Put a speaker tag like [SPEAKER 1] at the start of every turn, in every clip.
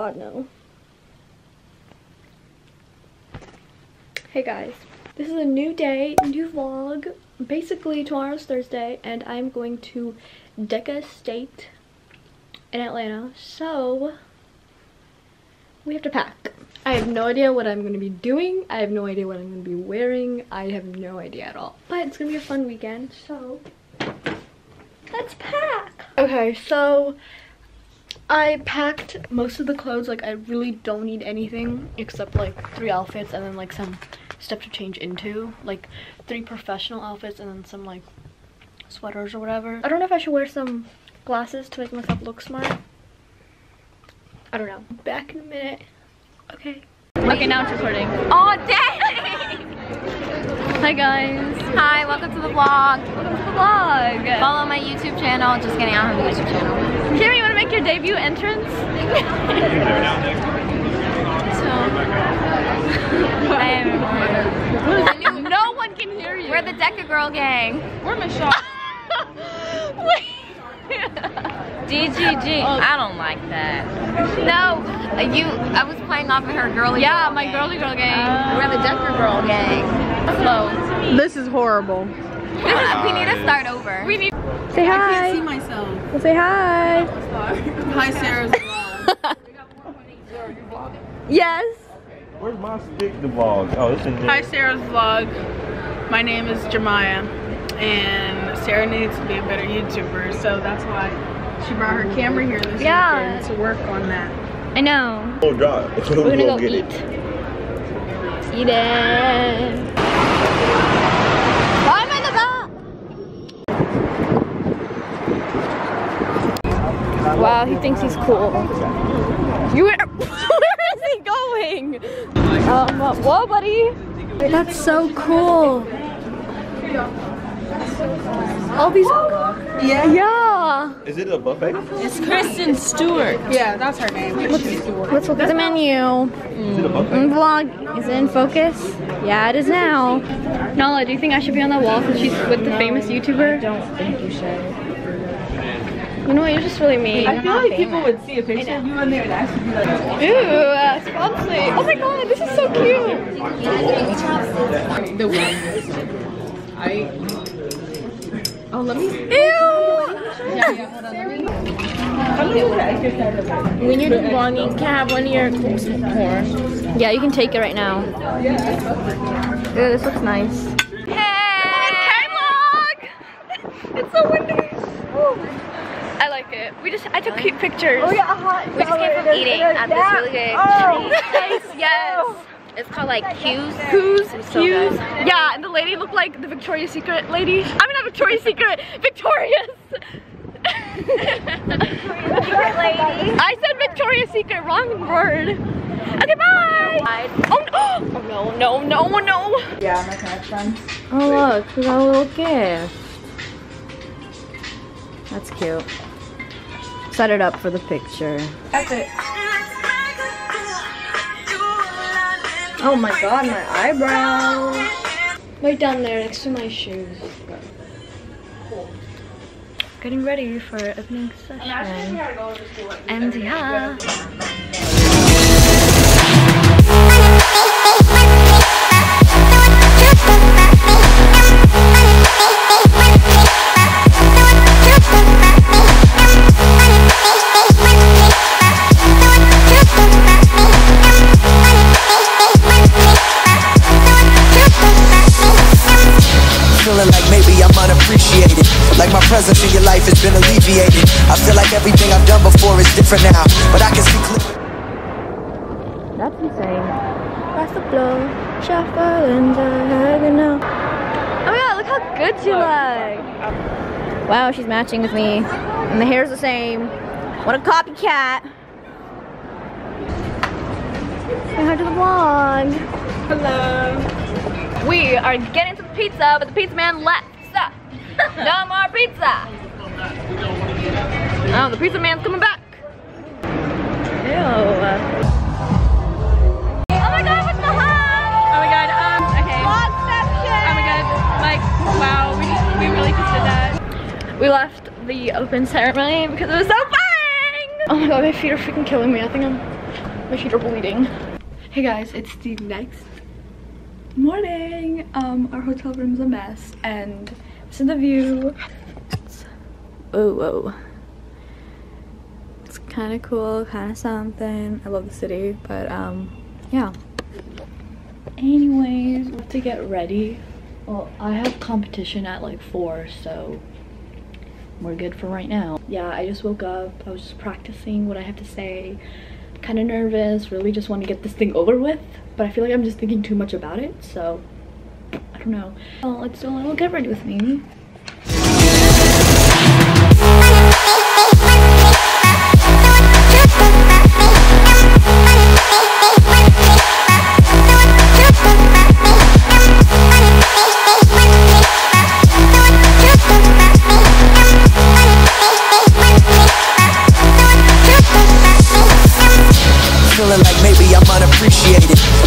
[SPEAKER 1] god, no. Hey guys, this is a new day, new vlog. Basically, tomorrow's Thursday, and I'm going to Deca State in Atlanta, so we have to pack. I have no idea what I'm going to be doing. I have no idea what I'm going to be wearing. I have no idea at all. But it's going to be a fun weekend, so let's pack. Okay, so I packed most of the clothes. Like, I really don't need anything except like 3 outfits and then like some stuff to change into. Like 3 professional outfits and then some like sweaters or whatever. I don't know if I should wear some glasses to make myself look smart. I don't know. Back in a minute. Okay. Okay, now it's recording.
[SPEAKER 2] Oh, dang!
[SPEAKER 1] Hi guys.
[SPEAKER 2] Hi, welcome to the vlog.
[SPEAKER 1] Welcome to the vlog.
[SPEAKER 2] Follow my YouTube channel. Just kidding, I don't have a YouTube channel.
[SPEAKER 1] Kimmy, you want to make your debut entrance? No one can hear you.
[SPEAKER 2] We're the Deca Girl gang.
[SPEAKER 3] We're Michelle.
[SPEAKER 1] Wait.
[SPEAKER 2] DGG. Oh. I don't like that. No, I was playing off of her girly
[SPEAKER 1] yeah,
[SPEAKER 2] girl
[SPEAKER 1] my
[SPEAKER 2] gang.
[SPEAKER 1] girly girl gang.
[SPEAKER 2] We're the Deca Girl gang.
[SPEAKER 1] Slow.
[SPEAKER 3] This is horrible.
[SPEAKER 2] We need to start over.
[SPEAKER 1] We need. Say hi.
[SPEAKER 3] I can't see myself.
[SPEAKER 1] Well, say hi.
[SPEAKER 3] Hi, Sarah's vlog.
[SPEAKER 1] Yes.
[SPEAKER 4] Where's my stick to vlog? Oh, it's in there.
[SPEAKER 3] Hi, Sarah's vlog. My name is Jemiah, and Sarah needs to be a better YouTuber, so that's why she brought her camera here this weekend to work on that.
[SPEAKER 1] I know.
[SPEAKER 4] Oh, God.
[SPEAKER 1] We're gonna go
[SPEAKER 4] get
[SPEAKER 1] eat.
[SPEAKER 4] it.
[SPEAKER 1] Eat it. Bye, my dog. Wow, he thinks he's cool. Where is he going? Whoa, buddy. That's so cool. All these. Yeah.
[SPEAKER 4] Is it a buffet?
[SPEAKER 3] It's Kristen Stewart. Yeah, that's her name.
[SPEAKER 1] Let's look at the menu.
[SPEAKER 4] Is it a buffet?
[SPEAKER 1] Vlog. Is it in focus? Yeah, it is now. Nala, do you think I should be on that wall since she's with the famous YouTuber?
[SPEAKER 3] I don't think you should.
[SPEAKER 1] You know what? You're just really mean.
[SPEAKER 3] I feel like people would see a picture of you on there and actually be like,
[SPEAKER 1] Ew, sponsor. Oh my god, this is so cute.
[SPEAKER 3] the wings. Oh, let me.
[SPEAKER 1] Ew.
[SPEAKER 3] Yeah, hold on. When you're doing vlogging, you can have one of your corn.
[SPEAKER 1] Yeah, you can take it right now. Ew, this looks nice. Hey, vlog. It's so windy. I like it. I took cute pictures.
[SPEAKER 2] We just came from eating at this really good
[SPEAKER 1] Nice, yes.
[SPEAKER 2] It's called like Q's.
[SPEAKER 1] Who's
[SPEAKER 2] so
[SPEAKER 1] Q's?
[SPEAKER 2] good.
[SPEAKER 1] Yeah, and the lady looked like the Victoria's Secret lady. I mean, not Victoria's Secret, Victoria's.
[SPEAKER 2] Secret lady.
[SPEAKER 1] I said Victoria's Secret, wrong word. Okay, bye. Oh no, no, no, no, no.
[SPEAKER 3] Yeah, my cat's friends.
[SPEAKER 1] Oh look, we got a little gift. That's cute. Set it up for the picture.
[SPEAKER 3] That's it.
[SPEAKER 1] Oh my god, my eyebrows. Right down there next to my shoes. Getting ready for opening session. And yeah.
[SPEAKER 5] Like my presence in your life has been alleviated. I feel like everything I've done before is different now, but I can see clearly.
[SPEAKER 1] That's insane. That's the flow. Shuffle and diagonal. Oh my god, look how good you look. Wow, she's matching with me. And the hair's the same. What a copycat. Say hi to the vlog.
[SPEAKER 3] Hello.
[SPEAKER 1] We are getting to the pizza, but the pizza man left. No more pizza. Oh, the pizza man's coming back. Ew. Oh my god, what's behind?
[SPEAKER 3] Oh my god, okay.
[SPEAKER 1] Vlogception.
[SPEAKER 3] Oh my god, like, wow, we really just did that.
[SPEAKER 1] We left the open ceremony because it was so fun. Oh my god, my feet are freaking killing me. I think I'm My feet are bleeding. Hey guys, it's the next morning. Our hotel room's a mess, and this is the view. Whoa. It's kind of cool, kind of something. I love the city, but yeah. Anyways, we have to get ready. Well, I have competition at like 4, so we're good for right now. Yeah, I just woke up. I was just practicing what I have to say. Kind of nervous, really just want to get this thing over with, but I feel like I'm just thinking too much about it, so I don't know. Well, let's do a little get ready with me.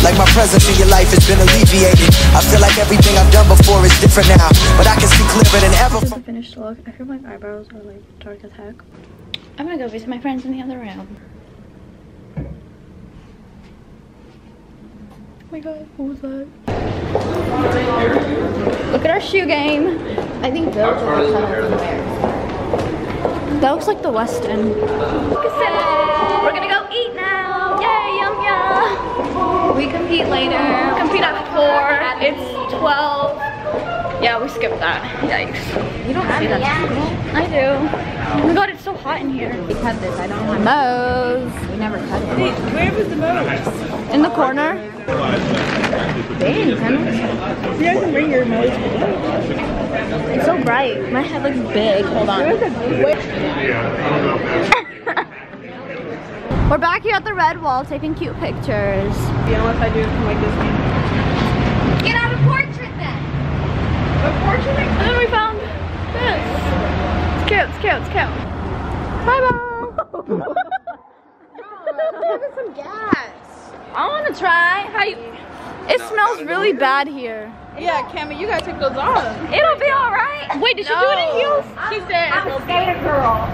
[SPEAKER 5] Like my presence in your life has been alleviated. I feel like everything I've done before is different now, but I can see clearer than ever.
[SPEAKER 1] This is the finished look. I feel my eyebrows are like dark as heck. I'm gonna go visit my friends in the other room. Oh my god, what was that? Look at our shoe game. I think those are the tunnels in there. That looks like the Westin. We're gonna go eat now. Yay, yum yum. We compete later. We compete at 4. It's 12. Yeah, we skipped that. Yikes.
[SPEAKER 2] You don't see that.
[SPEAKER 1] I do. Oh my god, it's so hot in here.
[SPEAKER 2] We cut this. I don't want
[SPEAKER 1] Moe's.
[SPEAKER 2] We never cut it.
[SPEAKER 3] Where was the boat?
[SPEAKER 1] In the corner.
[SPEAKER 2] Dang,
[SPEAKER 3] You guys can bring your nose.
[SPEAKER 1] It's so bright. My head looks big. Hold on. We're back here at the red wall taking cute pictures.
[SPEAKER 3] Yeah, unless I do something like this.
[SPEAKER 2] Get out a portrait then.
[SPEAKER 3] A portrait?
[SPEAKER 1] And then we found this. It's cute, it's cute, it's cute. Bye bye.
[SPEAKER 3] Give us some gas.
[SPEAKER 1] I want to try. How you? It smells really bad here.
[SPEAKER 3] Yeah, Cammy, you gotta take those off.
[SPEAKER 1] It'll be alright. Wait, did she do it in heels?
[SPEAKER 3] She said
[SPEAKER 2] I'm a skater girl.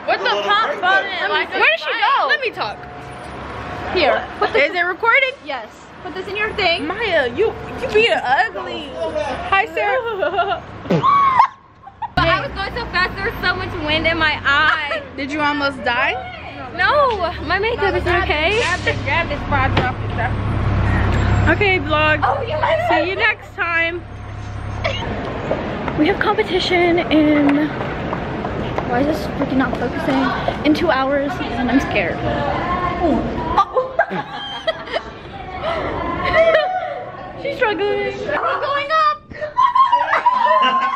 [SPEAKER 3] What's the pop button?
[SPEAKER 1] Where did she go?
[SPEAKER 3] Let me talk.
[SPEAKER 1] Here. Put this.
[SPEAKER 3] Is it recording?
[SPEAKER 1] Yes. Put this in your thing.
[SPEAKER 3] Maya, you being ugly. Hi, Sarah.
[SPEAKER 2] But I was going so fast, there was so much wind in my eye.
[SPEAKER 3] Did you almost die?
[SPEAKER 1] No, my makeup is okay.
[SPEAKER 3] Grab this spot off the stuff. Okay, vlog.
[SPEAKER 1] Oh, you
[SPEAKER 3] See you next time.
[SPEAKER 1] We have competition in. Why is this freaking not focusing? In 2 hours, and I'm scared. Oh. She's struggling. We're going up.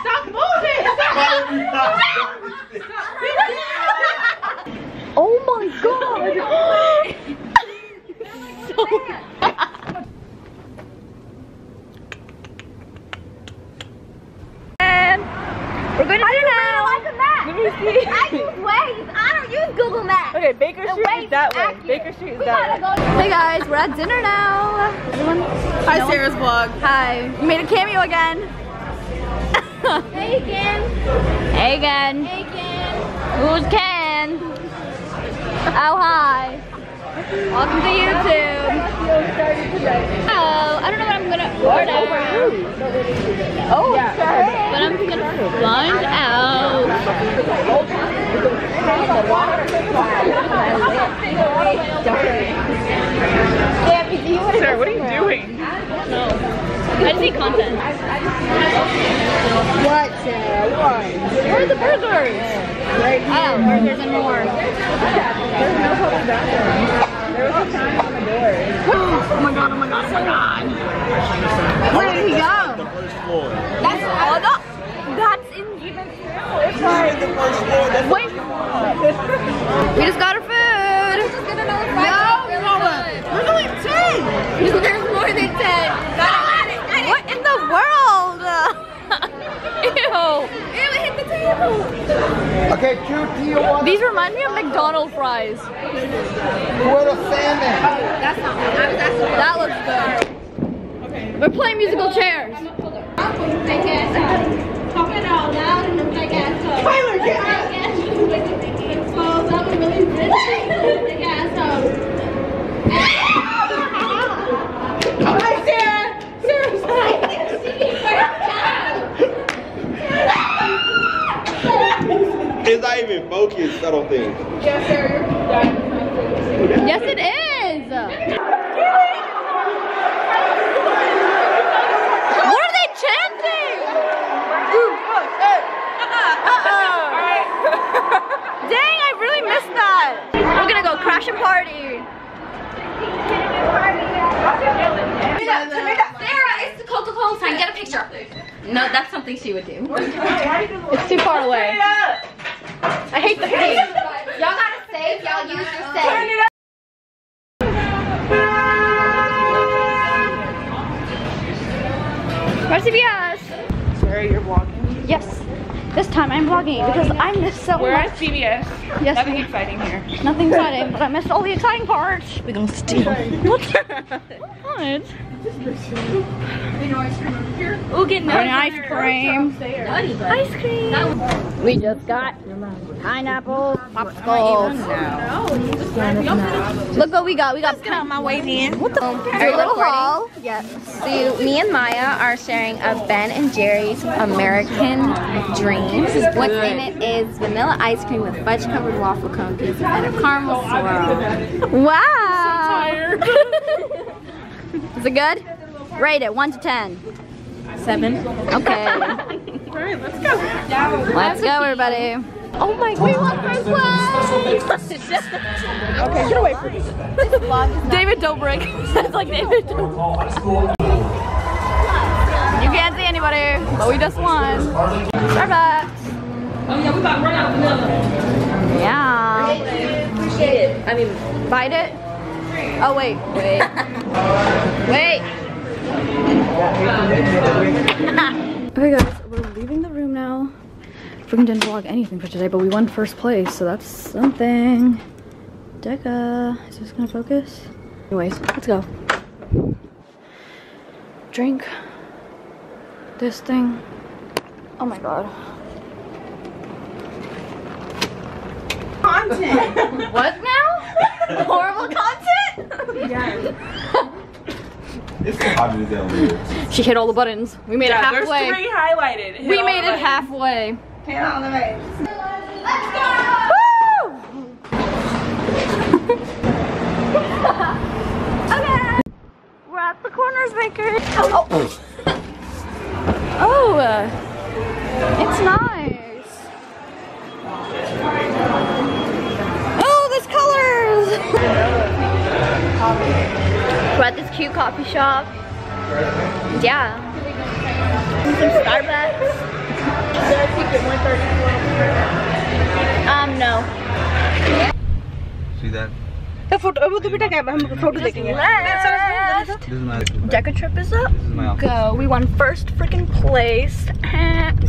[SPEAKER 3] Stop moving.
[SPEAKER 1] Oh my god. So we're going to dinner now.
[SPEAKER 2] Like a map.
[SPEAKER 3] Let me see.
[SPEAKER 2] I use Waze. I don't use Google Maps.
[SPEAKER 3] Okay, Baker Street
[SPEAKER 2] Waze
[SPEAKER 3] is that way.
[SPEAKER 2] accurate.
[SPEAKER 3] Baker Street is
[SPEAKER 2] We
[SPEAKER 3] that
[SPEAKER 2] gotta
[SPEAKER 3] way.
[SPEAKER 2] go.
[SPEAKER 1] Hey guys, we're at dinner now. Everyone.
[SPEAKER 3] Hi, Sarah's vlog.
[SPEAKER 1] Hi. You made a cameo again.
[SPEAKER 2] Hey again.
[SPEAKER 1] Hey again.
[SPEAKER 2] Hey again.
[SPEAKER 1] Who's Ken? Oh hi. Welcome to YouTube. Oh, I don't know what I'm gonna order. Oh, but I'm gonna find out.
[SPEAKER 3] Sarah, what are you doing?
[SPEAKER 1] I just need content.
[SPEAKER 3] What, Sarah? What?
[SPEAKER 1] Where are the burgers?
[SPEAKER 3] Right here.
[SPEAKER 1] Oh, burgers and more.
[SPEAKER 3] There's no public bathroom. There was a sign on the door.
[SPEAKER 1] Oh my god, oh my god, oh my god. Where did he go?
[SPEAKER 4] The first floor.
[SPEAKER 1] That's all the. That's in even.
[SPEAKER 4] The first floor. That's
[SPEAKER 1] Wait. We just got our food. There's only 10. There's more than 10. What in the world? Ew. Ew, it hit the table.
[SPEAKER 6] Okay, cute. Do you want
[SPEAKER 1] These remind me of McDonald's fries.
[SPEAKER 6] a salmon?
[SPEAKER 2] That's not me. I was asking.
[SPEAKER 1] That looks good. We're playing musical chairs.
[SPEAKER 2] Talking out loud in the big ass hole. Tyler, get out. I'm really big ass hole.
[SPEAKER 4] it's not even focused, subtle things.
[SPEAKER 3] Yes, sir.
[SPEAKER 1] Yes, it is. What are they chanting? Dang, I really missed that. We're gonna go crash and party.
[SPEAKER 2] Sarah, it's the Coca-Cola sign. Get a picture. No, that's something she would do.
[SPEAKER 1] It's too far away. I hate the thing.
[SPEAKER 2] Y'all gotta save. Y'all use your save.
[SPEAKER 1] Where's CBS?
[SPEAKER 3] Sarah, you're vlogging?
[SPEAKER 1] Yes. This time I'm vlogging because I missed so
[SPEAKER 3] We're
[SPEAKER 1] much.
[SPEAKER 3] at CBS.
[SPEAKER 1] Yes.
[SPEAKER 3] Nothing exciting here.
[SPEAKER 1] Nothing exciting, but I missed all the exciting parts. We're gonna steal. What? What?
[SPEAKER 2] We'll get no
[SPEAKER 1] Ice cream. Ice cream. We just got pineapple popsicles. Look what we got. We got
[SPEAKER 2] count my weight in.
[SPEAKER 1] what the? A little haul. Yes.
[SPEAKER 2] So me and Maya are sharing a Ben and Jerry's American Dreams. What's in it is vanilla ice cream with fudge covered waffle cookies and a caramel swirl.
[SPEAKER 1] Wow. Is it good? Rate it 1 to 10.
[SPEAKER 2] 7.
[SPEAKER 1] Okay.
[SPEAKER 3] Alright, let's go.
[SPEAKER 1] Let's go, everybody. Oh my God. We want first place.
[SPEAKER 3] Okay, get away from me.
[SPEAKER 1] David Dobrik. It's like David Dobrik. You can't see anybody, but we just won. Starbucks.
[SPEAKER 7] Oh yeah, we about to run out of vanilla.
[SPEAKER 1] Yeah.
[SPEAKER 2] Appreciate it. I mean,
[SPEAKER 1] Bite it. Oh wait, wait. Wait. Okay guys, we're leaving the room now. Freaking didn't vlog anything for today, but we won first place, so that's something. Deca, is this gonna focus? Anyways, let's go. Drink this thing. Oh my God.
[SPEAKER 3] Content.
[SPEAKER 1] What now? Horrible content?
[SPEAKER 4] It's hot as hell.
[SPEAKER 1] She hit all the buttons. We made it
[SPEAKER 3] There's
[SPEAKER 1] halfway.
[SPEAKER 3] 3 highlighted. Hit
[SPEAKER 1] We
[SPEAKER 3] all
[SPEAKER 1] made
[SPEAKER 3] the
[SPEAKER 1] it
[SPEAKER 3] buttons.
[SPEAKER 1] halfway.
[SPEAKER 3] Hit all the buttons.
[SPEAKER 1] Okay. We're at the Corners Bakery. Oh. Oh. It's nice. Oh, there's colors. We're at this cute coffee shop. Yeah. Some Starbucks. Is there a secret 134? No.
[SPEAKER 4] See that?
[SPEAKER 3] Photo, photo taking.
[SPEAKER 4] This is my
[SPEAKER 1] Deca trip is up.
[SPEAKER 4] This is my office.
[SPEAKER 1] Go. We won first freaking place.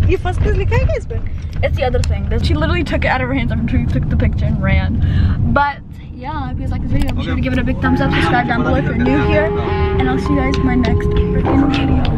[SPEAKER 3] You first place लिखा है क्या इस पे?
[SPEAKER 1] It's the other thing. That she literally took it out of her hands after she took the picture and ran. But yeah, if you guys like this video, be sure to give it a big thumbs up, subscribe down below if you're new here, and I'll see you guys in my next freaking video.